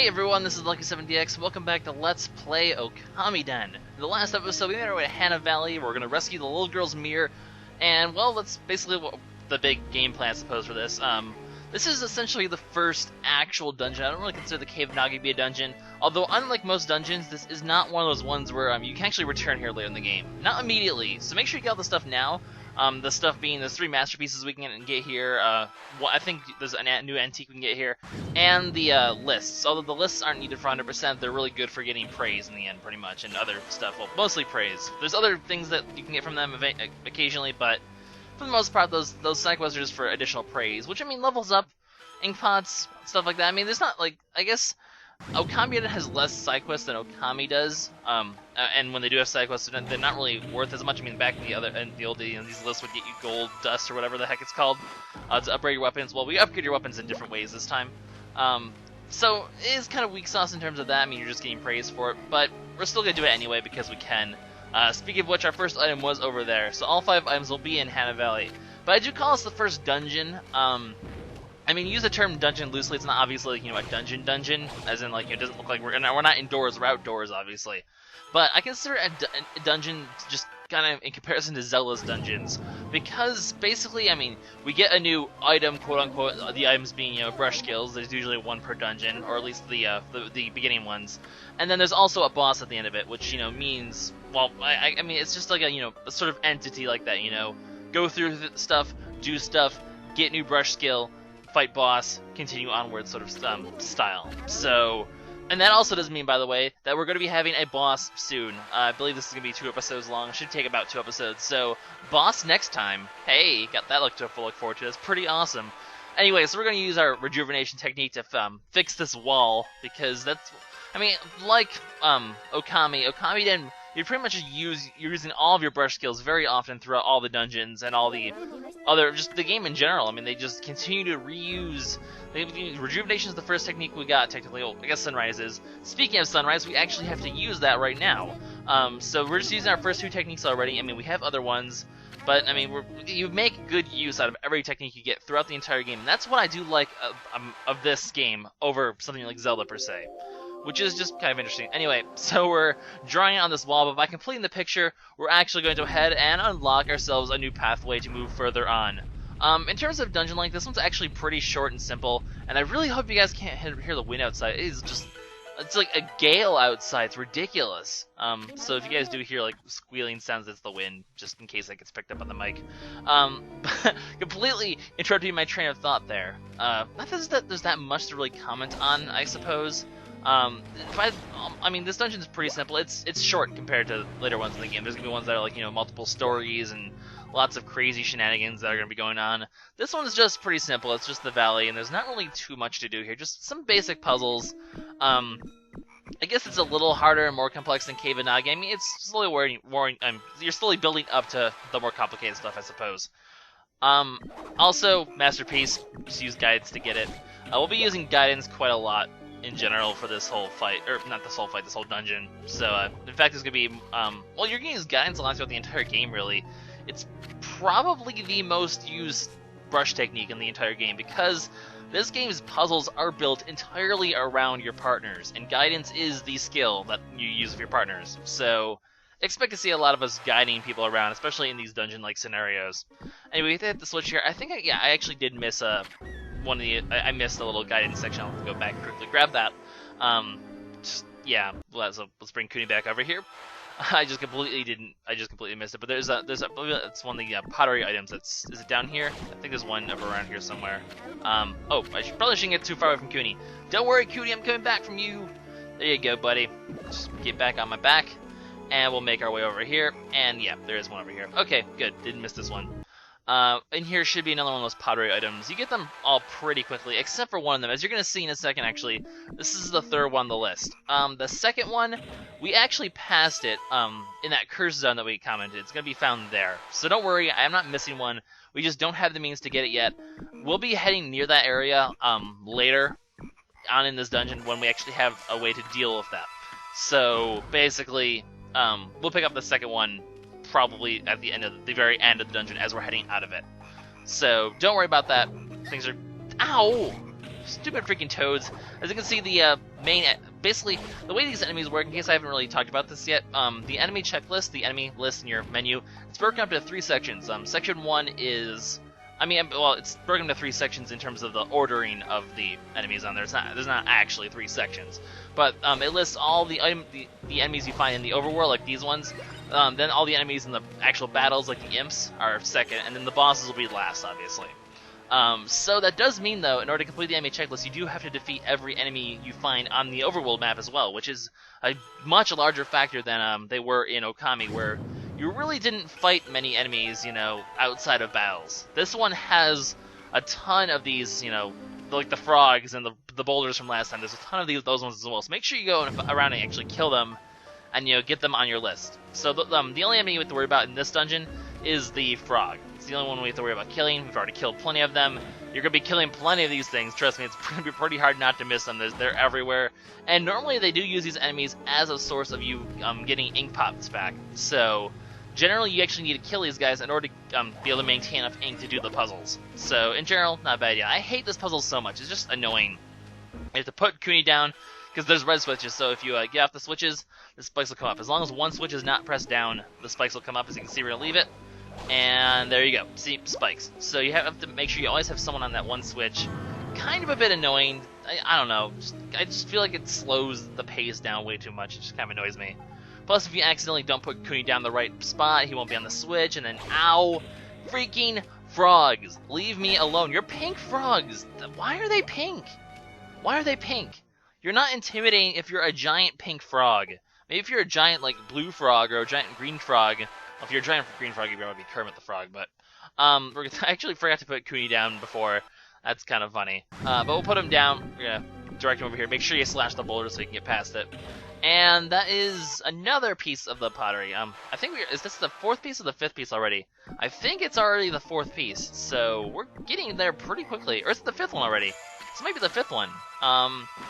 Hey everyone, this is LuckySevenDX. Welcome back to Let's Play Okamiden. In the last episode, we made our way to Hana Valley. We're going to rescue the little girl's mirror, and well, that's basically the big game plan, I suppose, for this. This is essentially the first actual dungeon. I don't really consider the Cave of Nagi to be a dungeon, although unlike most dungeons, this is not one of those ones where you can actually return here later in the game. Not immediately, so make sure you get all the stuff now. The stuff being there's 3 masterpieces we can get here. I think there's a new antique we can get here, and the lists. Although the lists aren't needed for 100%, they're really good for getting praise in the end, pretty much, and other stuff. Well, mostly praise. There's other things that you can get from them occasionally, but for the most part, those side quests are just for additional praise, which I mean levels up ink pots, stuff like that. I mean, there's not like I guess Okamiden has less side quests than Okami does, and when they do have side quests, they're not really worth as much. I mean, back in the old days, these lists would get you gold dust or whatever the heck it's called to upgrade your weapons. Well, we upgrade your weapons in different ways this time, so it is kind of weak sauce in terms of that. I mean, you're just getting praise for it, but we're still gonna do it anyway because we can. Speaking of which, our first item was over there, so all 5 items will be in Hana Valley. But I do call this the first dungeon. I mean, use the term dungeon loosely. It's not obviously, a dungeon, as in, it doesn't look like we're not indoors, we're outdoors, obviously. But I consider a dungeon just kind of in comparison to Zelda's dungeons, because basically, I mean, we get a new item, quote-unquote, the items being, brush skills. There's usually 1 per dungeon, or at least the beginning ones. And then there's also a boss at the end of it, which, means, well, I mean, it's just like a sort of entity like that, go through stuff, do stuff, get new brush skill, fight boss, continue onward sort of style. So, and that also doesn't mean, by the way, that we're going to be having a boss soon. I believe this is going to be 2 episodes long. It should take about 2 episodes. So, boss next time. Hey, got that look forward to. That's pretty awesome. Anyway, so we're going to use our rejuvenation technique to fix this wall, because that's, I mean, like Okamiden, you pretty much you're using all of your brush skills very often throughout all the dungeons and all the other, just the game in general. I mean, they just continue to reuse. Rejuvenation is the first technique we got, technically. Well, I guess Sunrise is. Speaking of Sunrise, we actually have to use that right now. So we're just using our first 2 techniques already. I mean, we have other ones, but I mean, you make good use out of every technique you get throughout the entire game. And that's what I do like of this game over something like Zelda per se, which is just kind of interesting. Anyway, so we're drawing on this wall, but by completing the picture, we're actually going to go ahead and unlock ourselves a new pathway to move further on. In terms of dungeon length, this one's actually pretty short and simple, and I really hope you guys can't hear the wind outside. It's like a gale outside. It's ridiculous. So if you guys do hear like squealing sounds, it's the wind, just in case that gets picked up on the mic. Completely interrupting my train of thought there. Not that there's that much to really comment on, I suppose. I mean, this dungeon's pretty simple. It's short compared to later ones in the game. There's gonna be ones that are like, multiple stories and lots of crazy shenanigans that are gonna be going on. This one's just pretty simple. It's just the valley, and there's not really too much to do here. Just some basic puzzles. I guess it's a little harder and more complex than Cave of Nagi. I mean, it's slowly you're slowly building up to the more complicated stuff, I suppose. Also, masterpiece. Just use guides to get it. We'll be using guidance quite a lot in general for this whole fight, or not this whole fight, this whole dungeon. So, in fact, it's gonna be, well, you're gonna use guidance a lot throughout the entire game, really. It's probably the most used brush technique in the entire game, because this game's puzzles are built entirely around your partners, and guidance is the skill that you use with your partners. So, expect to see a lot of us guiding people around, especially in these dungeon-like scenarios. Anyway, we hit the switch here. I think, I actually did miss I missed the little guidance section. I'll have to go back and quickly grab that. Yeah, so let's bring Kuni back over here. I just completely missed it. But it's one of the pottery items. Is it down here? I think there's one up around here somewhere. Oh, probably shouldn't get too far away from Kuni. Don't worry, Kuni, I'm coming back from you. There you go, buddy. Just get back on my back, and we'll make our way over here. And yeah, there is one over here. Okay, good. Didn't miss this one. In here should be another one of those pottery items. You get them all pretty quickly, except for one of them. As you're going to see in a second, actually, this is the 3rd one on the list. The second one, we actually passed it in that curse zone that we commented. It's going to be found there. So don't worry, I'm not missing one. We just don't have the means to get it yet. We'll be heading near that area later on in this dungeon when we actually have a way to deal with that. So basically, we'll pick up the second one probably at the very end of the dungeon as we're heading out of it. So don't worry about that. Things are... Ow! stupid freaking toads. As you can see, the basically, the way these enemies work, in case I haven't really talked about this yet, the enemy checklist, the enemy list in your menu, it's broken up into 3 sections. Section 1 is, well, it's broken into 3 sections in terms of the ordering of the enemies on there. There's not actually 3 sections, but it lists all the enemies you find in the overworld, like these ones. Then all the enemies in the actual battles, like the imps, are second, and then the bosses will be last, obviously. So that does mean, though, in order to complete the enemy checklist, you do have to defeat every enemy you find on the overworld map as well, which is a much larger factor than they were in Okami, where you really didn't fight many enemies, outside of battles. This one has a ton of these, like the frogs and the boulders from last time. There's a ton of those ones as well, so make sure you go around and actually kill them and, get them on your list. So the only enemy you have to worry about in this dungeon is the frog. It's the only one we have to worry about killing. We've already killed plenty of them. You're going to be killing plenty of these things. Trust me, it's going to be pretty hard not to miss them. They're everywhere. And normally they do use these enemies as a source of you getting ink pops back. So generally you actually need to kill these guys in order to be able to maintain enough ink to do the puzzles. So in general, not a bad idea. I hate this puzzle so much. It's just annoying. You have to put Kuni down, because there's red switches, so if you get off the switches, the spikes will come up. As long as one switch is not pressed down, the spikes will come up. As you can see, we're going to leave it. And there you go. See, spikes. So you have to make sure you always have someone on that one switch. Kind of a bit annoying. I don't know. I just feel like it slows the pace down way too much. It just kind of annoys me. Plus, if you accidentally don't put Kuni down the right spot, he won't be on the switch, and then, ow! Freaking frogs! Leave me alone. You're pink frogs! Why are they pink? Why are they pink? You're not intimidating if you're a giant pink frog. Maybe if you're a giant, like, blue frog or a giant green frog. Well, if you're a giant green frog, you'd probably be Kermit the Frog, but I actually forgot to put Kuni down before. That's kind of funny. But we'll put him down. We're going to direct him over here. Make sure you slash the boulder so you can get past it. And that is another piece of the pottery. I think is this the 4th piece or the 5th piece already? I think it's already the 4th piece, so we're getting there pretty quickly. Or is it the 5th one already? This might be the 5th one.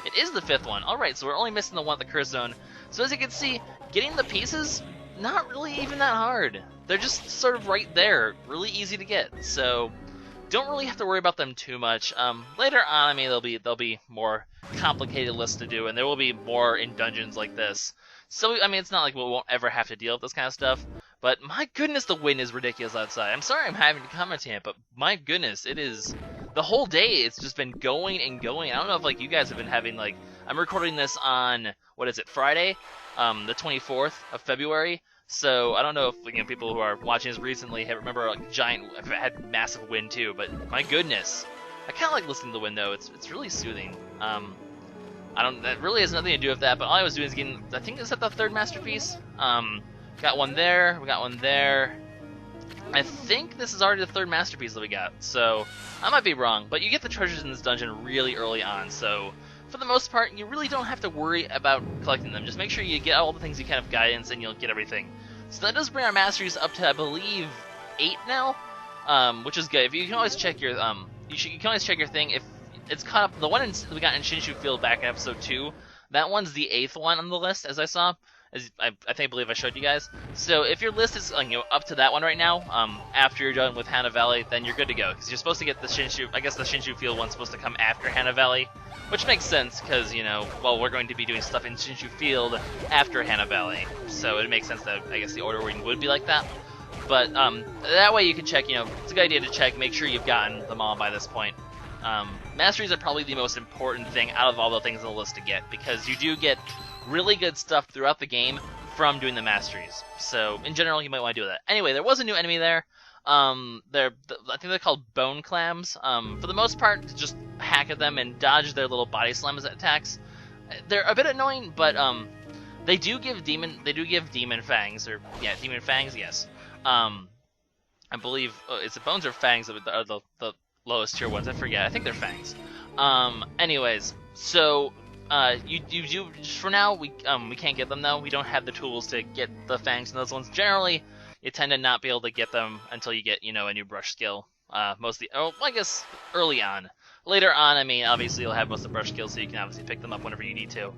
It is the 5th one. Alright, so we're only missing the one at the curse zone. So as you can see, getting the pieces, not really even that hard. They're just sort of right there, really easy to get. So don't really have to worry about them too much. Later on, there'll be more complicated lists to do, and there will be more in dungeons like this. So it's not like we won't ever have to deal with this kind of stuff. But my goodness, the wind is ridiculous outside. I'm sorry I'm having to comment on it, but my goodness, it is. The whole day, it's just been going and going. I don't know if you guys have been having I'm recording this on Friday, the 24th of February. So I don't know if people who are watching this recently remember had massive wind too. But my goodness, I kind of like listening to the wind though. It's really soothing. That really has nothing to do with that. But all I was doing is getting. I think is that the 3rd masterpiece. Got one there. We got one there. I think this is already the 3rd masterpiece that we got, so I might be wrong, but you get the treasures in this dungeon really early on, so for the most part, you really don't have to worry about collecting them. Just make sure you get all the things you can of guidance, and you'll get everything. So that does bring our masteries up to, I believe, 8 now, which is good. If you can always check your you can always check your thing if it's caught up. The one we got in Shinshu Field back in episode 2, that one's the 8th one on the list, as I saw. I believe I showed you guys. So if your list is up to that one right now, after you're done with Hana Valley, then you're good to go. Because you're supposed to get the Shinshu. I guess the Shinshu Field one's supposed to come after Hana Valley, which makes sense because we're going to be doing stuff in Shinshu Field after Hana Valley, so it makes sense that I guess the ordering would be like that. But that way you can check. It's a good idea to check. Make sure you've gotten them all by this point. Masteries are probably the most important thing out of all the things on the list to get, because you do get really good stuff throughout the game from doing the masteries. So in general, you might want to do that. Anyway, there was a new enemy there. I think they're called bone clams. For the most part, just hack at them and dodge their little body slams attacks. They're a bit annoying, but they do give demon fangs, or demon fangs. Yes. I believe is it bones or fangs that are the lowest tier ones. I forget. I think they're fangs. Anyways, so you do for now. We can't get them though. We don't have the tools to get the fangs in those ones. Generally, you tend to not be able to get them until you get a new brush skill. Mostly, I guess early on. Later on, obviously you'll have most of the brush skills, so you can obviously pick them up whenever you need to.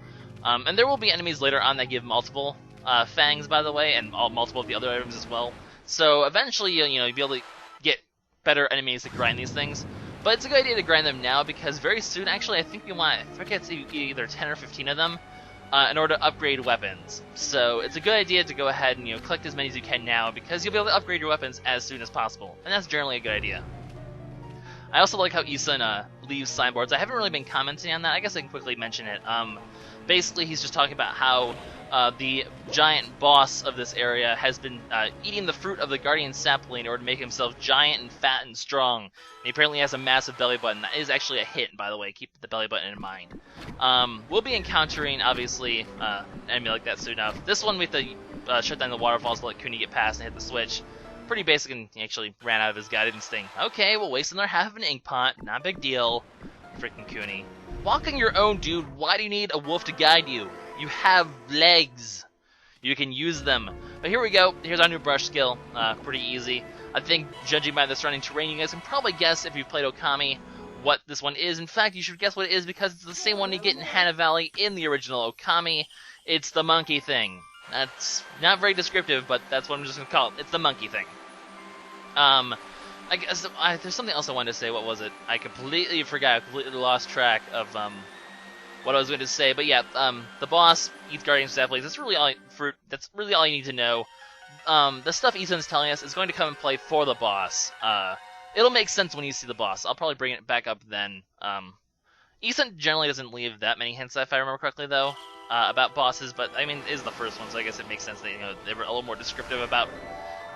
And there will be enemies later on that give multiple fangs, by the way, and multiple of the other items as well. So eventually, you'll be able to get better enemies to grind these things. But it's a good idea to grind them now because very soon, actually, I think we want, I forget, it's either 10 or 15 of them in order to upgrade weapons. So it's a good idea to go ahead and collect as many as you can now because you'll be able to upgrade your weapons as soon as possible, and that's generally a good idea. I also like how Isun leaves signboards. I haven't really been commenting on that. I guess I can quickly mention it. Basically, he's just talking about how the giant boss of this area has been eating the fruit of the guardian sapling in order to make himself giant and fat and strong. And he apparently has a massive belly button. That is actually a hit, by the way. Keep the belly button in mind. We'll be encountering, obviously, an enemy like that soon enough. This one we have to shut down the waterfalls to let Kuni get past and hit the switch. Pretty basic, and he actually ran out of his guided instinct. Okay, we'll waste another half of an ink pot. Not a big deal. Freaking Kuni. Walk on your own, dude. Why do you need a wolf to guide you? You have legs. You can use them. But here we go. Here's our new brush skill. Pretty easy. I think, judging by the surrounding terrain, you guys can probably guess if you've played Okami what this one is. In fact, you should guess what it is because it's the same one you get in Hana Valley in the original Okami. It's the monkey thing. That's not very descriptive, but that's what I'm just going to call it. It's the monkey thing. I guess there's something else I wanted to say. What was it? I completely forgot. I completely lost track of what I was going to say. But yeah, the boss eats guardian saplings. That's really all you need to know. The stuff Isun's telling us is going to come and play for the boss. It'll make sense when you see the boss. I'll probably bring it back up then. Isun generally doesn't leave that many hints, if I remember correctly, though, about bosses. But I mean, it is the first one, so I guess it makes sense that they were a little more descriptive about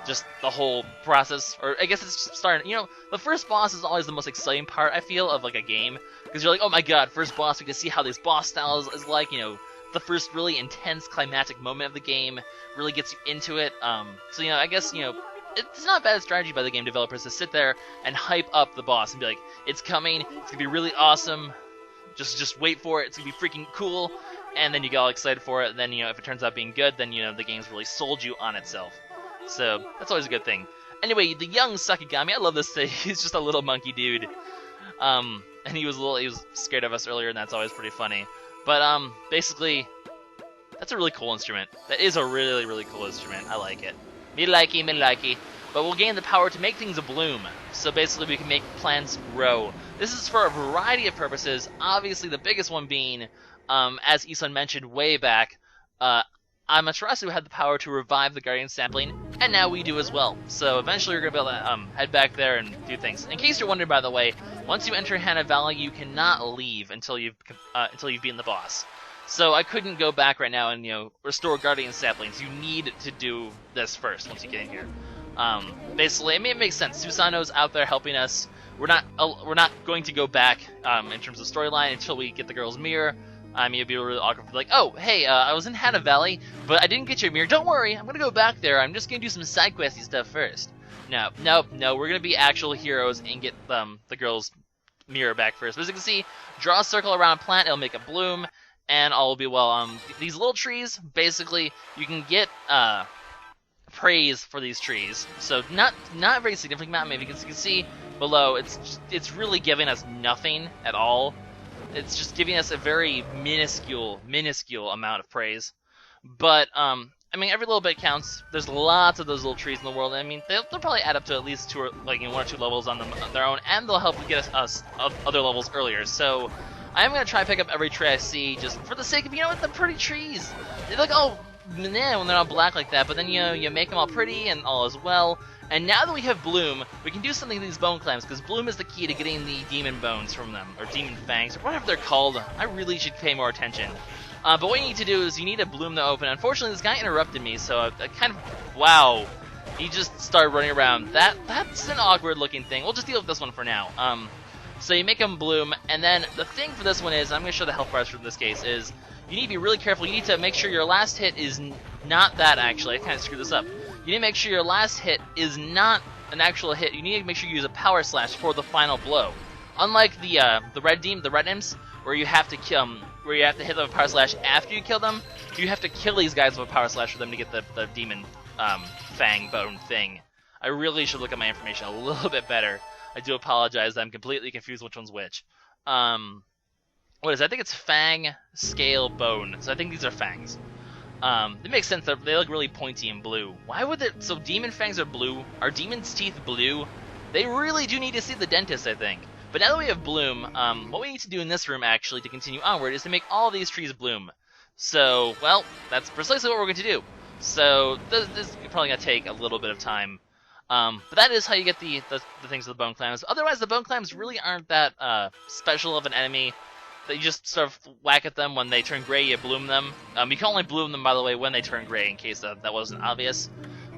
just the whole process, or I guess it's just starting. The first boss is always the most exciting part, I feel, of like a game, because you're like, oh my god, first boss, we can see how this boss style is like. The first really intense climactic moment of the game really gets you into it. So I guess it's not a bad strategy by the game developers to sit there and hype up the boss and be like, it's coming, it's gonna be really awesome. Just wait for it. It's gonna be freaking cool, and then you get all excited for it. And then if it turns out being good, then the game's really sold you on itself. So that's always a good thing. Anyway, the young Sakigami, I love this thing. He's just a little monkey dude, and he was scared of us earlier, and that's always pretty funny. But basically, that's a really cool instrument. That is a really, really cool instrument. I like it. Me likey. But we'll gain the power to make things bloom. So basically, we can make plants grow. This is for a variety of purposes. Obviously, the biggest one being, as Isun mentioned way back, Amaterasu had the power to revive the guardian sapling, and now we do as well. So eventually you're going to be able to head back there and do things. In case you're wondering, by the way, once you enter Hana Valley, you cannot leave until you've beaten the boss. So I couldn't go back right now and restore guardian saplings. You need to do this first once you get in here. Basically, I mean, it makes sense. Susano's out there helping us. We're not going to go back in terms of storyline until we get the girl's mirror. It'd be really awkward to be like, oh, hey, I was in Hana Valley, but I didn't get your mirror. Don't worry, I'm going to go back there. I'm just going to do some side questy stuff first. No, we're going to be actual heroes and get the girl's mirror back first. But as you can see, draw a circle around a plant, it'll make it bloom, and all will be well. These little trees, basically, you can get praise for these trees. So not a very significant amount. Maybe you can see below, it's really giving us nothing at all. It's just giving us a very minuscule amount of praise. But, I mean, every little bit counts. There's lots of those little trees in the world. I mean, they'll probably add up to at least one or two levels on their own, and they'll help get us other levels earlier. So, I'm going to try to pick up every tree I see, just for the sake of, the pretty trees. They look all meh when they're all black like that, but then, you make them all pretty and all as well. And now that we have Bloom, we can do something to these bone clams, because Bloom is the key to getting the demon bones from them, or demon fangs, or whatever they're called. I really should pay more attention. But what you need to do is you need to bloom them open. Unfortunately, this guy interrupted me, so I kind of, wow. He just started running around. That's an awkward looking thing. We'll just deal with this one for now. So you make them bloom, and then the thing for this one is, I'm going to show the health bars for this case, is you need to be really careful. You need to make sure your last hit is not that, actually. I kind of screwed this up. You need to make sure your last hit is not an actual hit. You need to make sure you use a power slash for the final blow. Unlike the red imps, where you have to hit them with a power slash after you kill them, you have to kill these guys with a power slash for them to get the demon fang bone thing. I really should look at my information a little bit better. I do apologize. I'm completely confused which one's which. What is it? I think it's fang, scale, bone. So I think these are fangs. It makes sense. They look really pointy and blue. Why would they? So demon fangs are blue. Are demon's teeth blue? They really do need to see the dentist, I think. But now that we have bloom, what we need to do in this room, actually, to continue onward, is to make all these trees bloom. So, well, that's precisely what we're going to do. So, this is probably going to take a little bit of time. But that is how you get the things with the bone clams. Otherwise, the bone clams really aren't that special of an enemy. That you just sort of whack at them when they turn gray, you bloom them. You can only bloom them, by the way, when they turn gray, in case that wasn't obvious.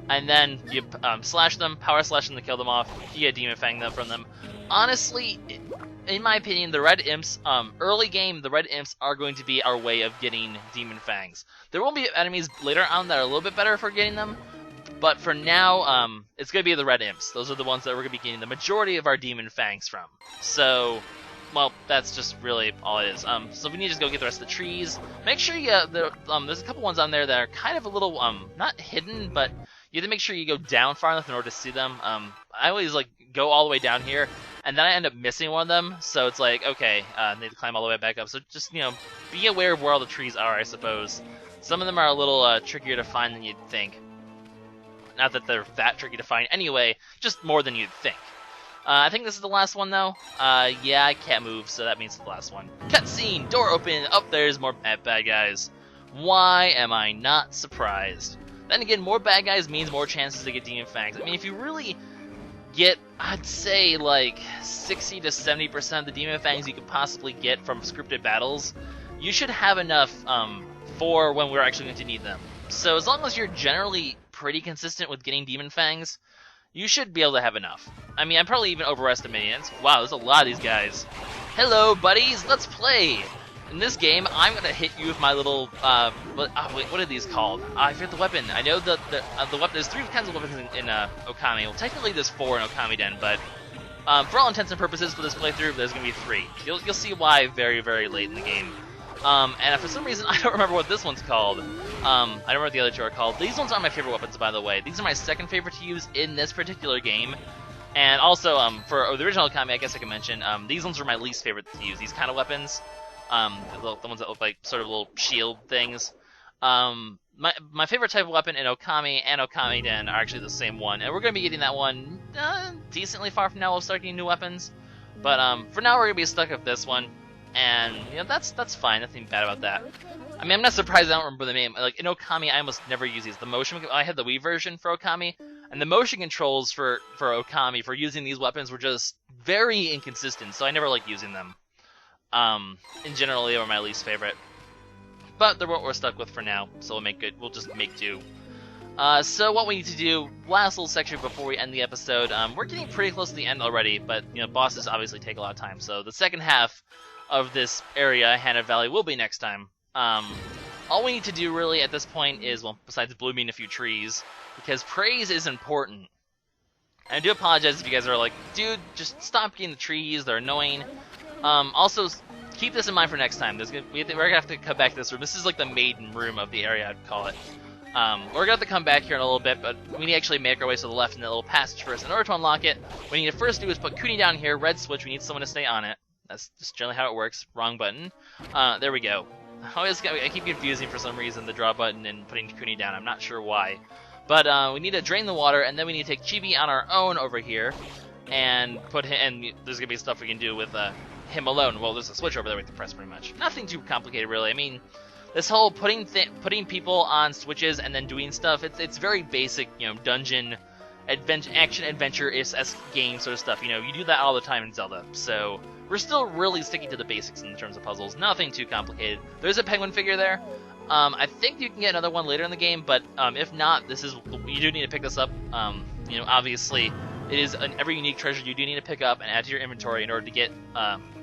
And then you slash them, power slash them to kill them off. You get demon fang them from them. Honestly, in my opinion, the red imps, early game, the red imps are going to be our way of getting demon fangs. There will be enemies later on that are a little bit better for getting them. But for now, it's going to be the red imps. Those are the ones that we're going to be getting the majority of our demon fangs from. So, well, that's just really all it is. So we need to just go get the rest of the trees. Make sure you, there's a couple ones on there that are kind of a little, not hidden, but you have to make sure you go down far enough in order to see them. I always, go all the way down here, and then I end up missing one of them, so it's like, okay, I need to climb all the way back up. So just, be aware of where all the trees are, I suppose. Some of them are a little trickier to find than you'd think. Not that they're that tricky to find anyway, just more than you'd think. I think this is the last one, though. Yeah, I can't move, so that means it's the last one. Cutscene! Door open! Up there's more bad guys. Why am I not surprised? Then again, more bad guys means more chances to get demon fangs. I mean, if you really get, I'd say, 60 to 70% of the demon fangs you could possibly get from scripted battles, you should have enough for when we're actually going to need them. So as long as you're generally pretty consistent with getting demon fangs, you should be able to have enough. I mean, I'm probably even overestimating it. Wow, there's a lot of these guys. Hello, buddies, let's play! In this game, I'm going to hit you with my little, wait, what are these called? I forget the weapon. I know the weapon, there's 3 kinds of weapons in Okami. Well, technically there's 4 in Okamiden, but for all intents and purposes for this playthrough, there's going to be 3. You'll see why very, very late in the game. And for some reason, I don't remember what this one's called. I don't remember what the other 2 are called. These ones are my favorite weapons, by the way. These are my second favorite to use in this particular game. And also, for the original Okami, I guess I can mention, these ones were my least favorite to use, these kind of weapons. The ones that look like sort of little shield things. My favorite type of weapon in Okami and Okamiden are actually the same one. And we're going to be getting that one decently far from now. We'll start getting new weapons. But for now, we're going to be stuck with this one. And, that's fine. Nothing bad about that. I mean, I'm not surprised I don't remember the name. In Okami, I almost never use these. I had the Wii version for Okami, and the motion controls for Okami for using these weapons were just very inconsistent, so I never liked using them. In general, they were my least favorite. But they're what we're stuck with for now, so we'll just make do. So what we need to do, last little section before we end the episode, we're getting pretty close to the end already, but, bosses obviously take a lot of time, so the second half of this area, Hana Valley, will be next time. All we need to do really at this point is, well, besides blooming a few trees, because praise is important. And I do apologize if you guys are like, dude, just stop getting the trees, they're annoying. Also, keep this in mind for next time. We're gonna have to come back to this room. This is like the maiden room of the area, I'd call it. We're gonna have to come back here in a little bit, but we need to actually make our way to the left in that little passage first. In order to unlock it, what we need to first do is put Kuni down here, red switch, we need someone to stay on it. That's just generally how it works. Wrong button. There we go. I keep confusing for some reason the draw button and putting Kuni down. I'm not sure why. But we need to drain the water, and then we need to take Chibi on our own over here, and put him. And there's gonna be stuff we can do with him alone. Well, there's a switch over there we can press pretty much. Nothing too complicated, really. I mean, this whole putting people on switches and then doing stuff. It's very basic, dungeon, action adventure-esque game sort of stuff. You do that all the time in Zelda. So we're still really sticking to the basics in terms of puzzles. Nothing too complicated. There's a penguin figure there. I think you can get another one later in the game, but if not, you do need to pick this up. Obviously, it is every unique treasure you do need to pick up and add to your inventory in order to get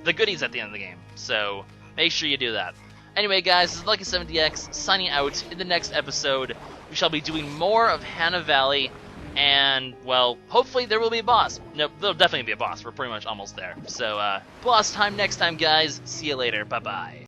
the goodies at the end of the game. So make sure you do that. Anyway, guys, this is LuckySevenDX signing out. In the next episode, we shall be doing more of Hana Valley. And, well, hopefully there will be a boss. No, there'll definitely be a boss. We're pretty much almost there. So, boss time next time, guys. See you later. Bye-bye.